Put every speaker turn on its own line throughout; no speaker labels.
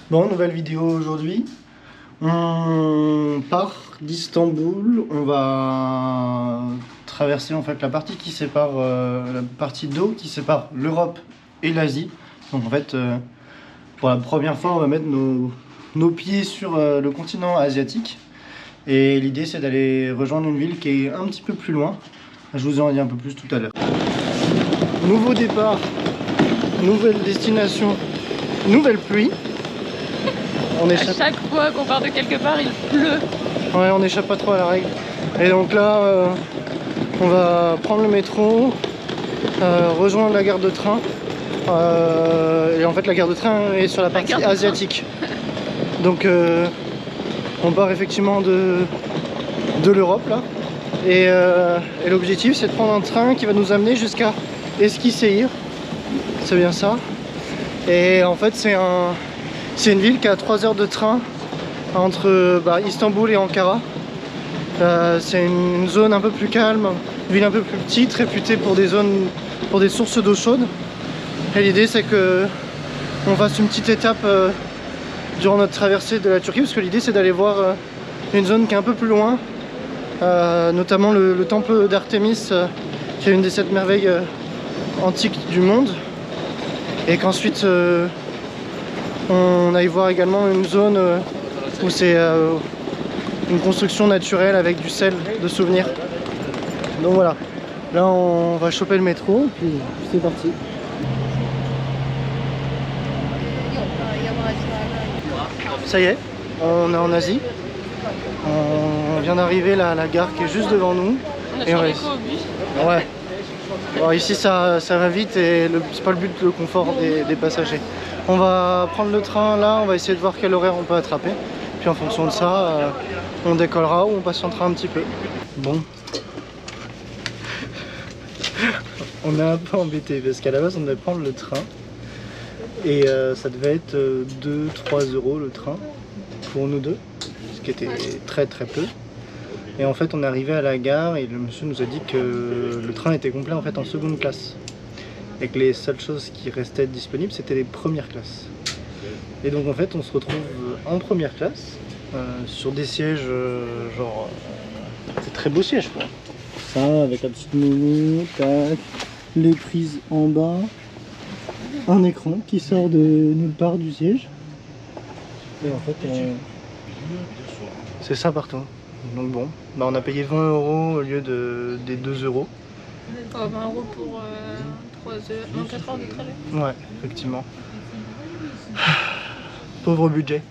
Bon, nouvelle vidéo aujourd'hui. On part d'Istanbul, on va traverser en fait la partie qui sépare la partie d'eau qui sépare l'Europe et l'Asie. Donc en fait, pour la première fois, on va mettre nos pieds sur le continent asiatique. Et l'idée, c'est d'aller rejoindre une ville qui est un petit peu plus loin. Je vous en dis un peu plus tout à l'heure. Nouveau départ, nouvelle destination, nouvelle pluie. On échappe...
À chaque fois qu'on part de quelque part, il pleut.
Ouais, on n'échappe pas trop à la règle. Et donc là, on va prendre le métro, rejoindre la gare de train. Et en fait, la gare de train est sur la partie asiatique. Donc, on part effectivement de l'Europe là. Et l'objectif, c'est de prendre un train qui va nous amener jusqu'à Eskişehir. C'est bien ça. Et en fait, c'est une ville qui a 3 heures de train entre Istanbul et Ankara. C'est une zone un peu plus calme, une ville un peu plus petite, réputée pour des sources d'eau chaude. Et l'idée, c'est que on fasse une petite étape durant notre traversée de la Turquie, parce que l'idée, c'est d'aller voir une zone qui est un peu plus loin, notamment le temple d'Artémis, qui est une des 7 merveilles antiques du monde, et qu'ensuite on aille voir également une zone où c'est une construction naturelle avec du sel de souvenirs. Donc voilà, là on va choper le métro, puis c'est parti. Ça y est, on est en Asie. On vient d'arriver là à la gare qui est juste devant nous.
On a changé quoi au bus?
Ouais. Alors ici ça va vite et c'est pas le but, le confort des passagers. On va prendre le train là, on va essayer de voir quel horaire on peut attraper. Puis en fonction de ça, on décollera ou on patientera un petit peu. Bon. On est un peu embêté parce qu'à la base on devait prendre le train. Et ça devait être 2-3 euros le train pour nous deux. Ce qui était très peu. Et en fait on est arrivé à la gare et le monsieur nous a dit que le train était complet en fait en seconde classe. Et que les seules choses qui restaient disponibles c'était les premières classes. Et donc en fait on se retrouve en première classe sur des sièges genre... c'est très beau siège quoi. Ça avec la petite menu, tac, les prises en bas, un écran qui sort de nulle part du siège. Et en fait c'est ça partout. Donc bon, on a payé 20 euros au lieu des 2 euros.
Oh, 20 euros pour 4 heures de trajet.
Ouais, effectivement. Pauvre budget.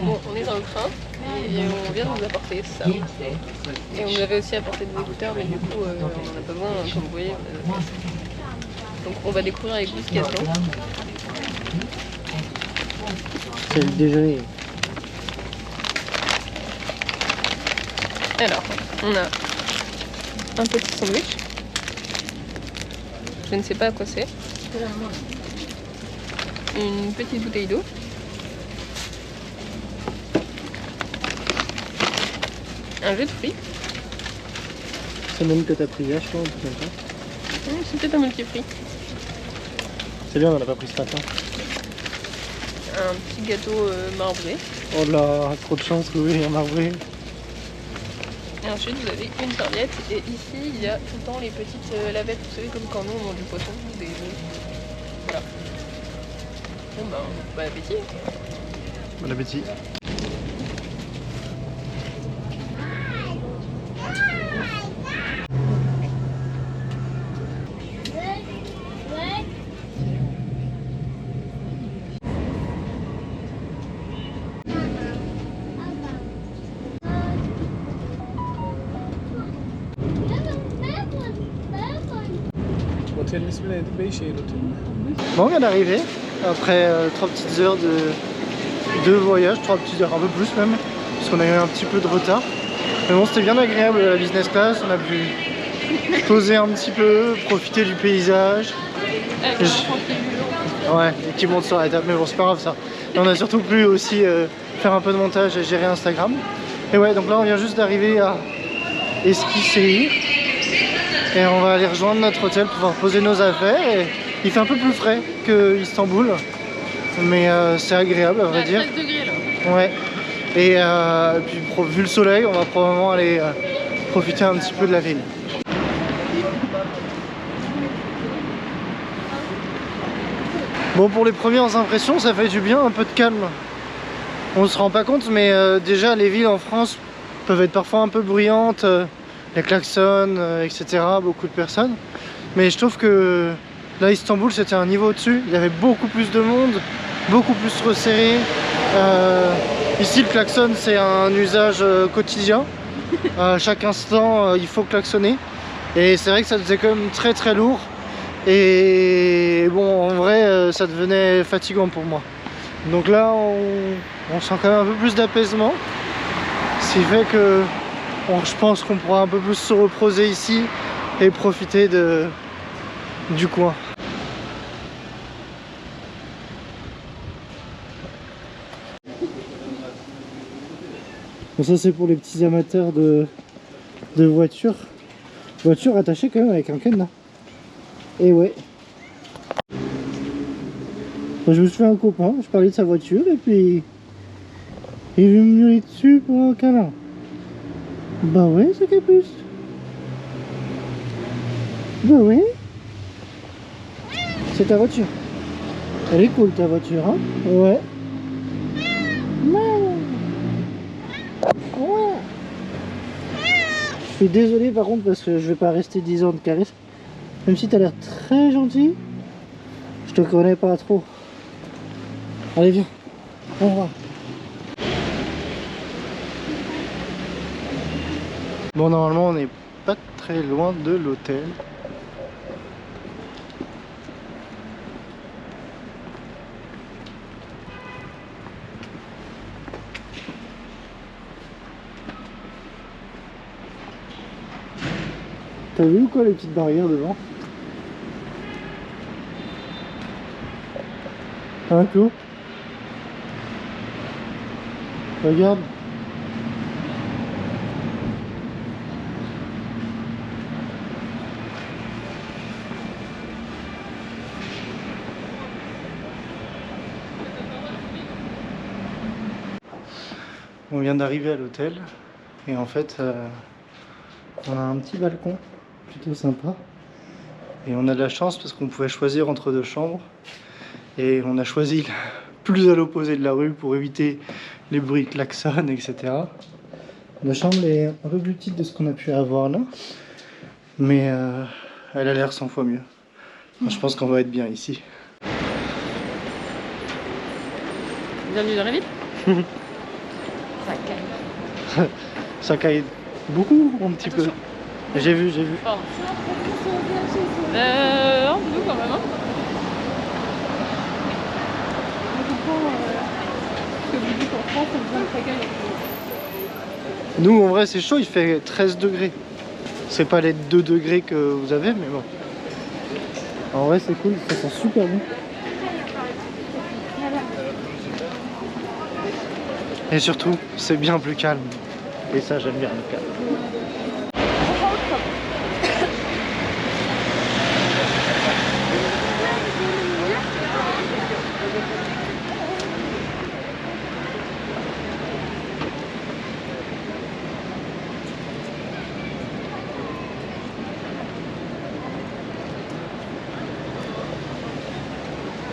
Bon, on est dans le train et on vient de nous apporter ça. Et on nous avait aussi apporté des écouteurs, mais du coup, on n'en a pas besoin, comme vous voyez. Donc on va découvrir avec l'explication.
C'est le déjeuner.
Alors, on a un petit sandwich. Je ne sais pas à quoi c'est. Une petite bouteille d'eau. Un jus de fruits.
C'est même que t'as pris là, je crois, un truc comme ça.
C'est peut-être un multifruit.
C'est bien, on en a pas pris ce matin.
Un petit gâteau marbré.
Oh là, trop de chance, Chloé, un marbré.
Et ensuite vous avez une serviette et ici il y a tout le temps les petites lavettes, vous savez comme quand nous on mange du poisson, des... Voilà. Bon bon appétit.
Bon appétit. Bon, on vient d'arriver après 3 petites heures de voyage, 3 petites heures, un peu plus même, parce qu'on a eu un petit peu de retard. Mais bon, c'était bien agréable la business class, on a pu poser un petit peu, profiter du paysage. Ouais, et qui monte sur la table, mais bon, c'est pas grave ça. Et on a surtout pu aussi faire un peu de montage et gérer Instagram. Et ouais, donc là on vient juste d'arriver Eskişehir. Et on va aller rejoindre notre hôtel pour pouvoir poser nos affaires. Et il fait un peu plus frais que Istanbul, mais c'est agréable à vrai dire.
13 degrés là.
Ouais. Et puis vu le soleil, on va probablement aller profiter un petit peu de la ville. Bon, pour les premières impressions, ça fait du bien, un peu de calme. On se rend pas compte, mais déjà les villes en France peuvent être parfois un peu bruyantes, les klaxons, etc. Beaucoup de personnes. Mais je trouve que là, Istanbul, c'était un niveau au-dessus. Il y avait beaucoup plus de monde, beaucoup plus resserré. Ici, le klaxon, c'est un usage quotidien. À chaque instant, il faut klaxonner. Et c'est vrai que ça faisait quand même très très lourd. Et bon, en vrai, ça devenait fatigant pour moi. Donc là, on sent quand même un peu plus d'apaisement. Ce qui fait que je pense qu'on pourra un peu plus se reposer ici et profiter du coin. Bon, ça c'est pour les petits amateurs de voitures. Voiture attachée quand même avec un cadenas. Et ouais. Je me suis fait un copain, je parlais de sa voiture et puis il veut me gueuler dessus pour un câlin. Bah ouais, c'est capuce. Bah ouais. C'est ta voiture. Elle est cool ta voiture, hein? Ouais. Ouais. Je suis désolé par contre parce que je vais pas rester 10 ans de caresse. Même si t'as l'air très gentil, je te connais pas trop. Allez viens, on va. Bon, normalement on n'est pas très loin de l'hôtel. T'as vu ou quoi les petites barrières devant? Un coup. Regarde. On vient d'arriver à l'hôtel et en fait on a un petit balcon plutôt sympa et on a de la chance parce qu'on pouvait choisir entre deux chambres et on a choisi plus à l'opposé de la rue pour éviter les bruits de klaxon, etc. La chambre est un peu plus petite de ce qu'on a pu avoir là, mais elle a l'air 100 fois mieux. Enfin, je pense qu'on va être bien ici.
Bienvenue dans la ville. Ça caille.
Ça caille beaucoup, un petit
Attention.
peu. J'ai vu.
Oh. Nous quand même. Hein. Que vous dites qu'en France, on besoin de ça caille.
Nous, en vrai, c'est chaud, il fait 13 degrés. C'est pas les 2 degrés que vous avez, mais bon. En vrai, c'est cool, ça sent super bon. Et surtout, c'est bien plus calme. Et ça, j'aime bien le calme.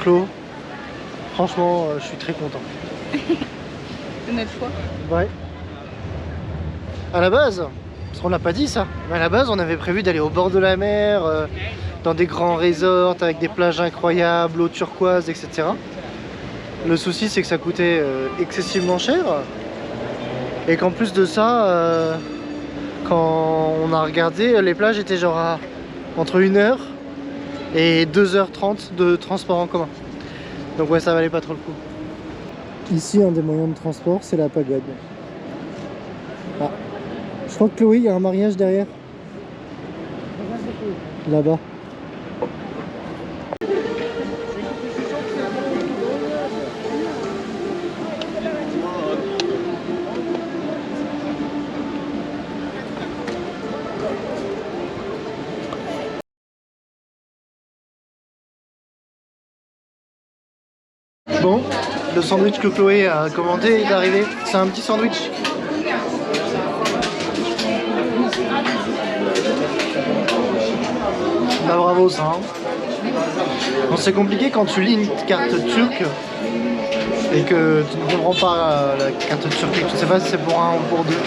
Claude, franchement, je suis très content.
C'est notre choix.
Ouais. À la base, parce qu'on l'a pas dit ça, mais à la base on avait prévu d'aller au bord de la mer, dans des grands resorts avec des plages incroyables, l'eau turquoise, etc. Le souci c'est que ça coûtait excessivement cher et qu'en plus de ça, quand on a regardé, les plages étaient genre à entre 1h et 2h30 de transport en commun. Donc ouais, ça valait pas trop le coup. Ici, un des moyens de transport, c'est la pagode. Ah. Je crois que Chloé, il y a un mariage derrière. Là-bas. Bon, le sandwich que Chloé a commandé est arrivé. C'est un petit sandwich. Bah bravo ça. Hein. Bon, c'est compliqué quand tu lis une carte turque et que tu ne comprends pas la carte turque. Tu sais pas si c'est pour un ou pour deux.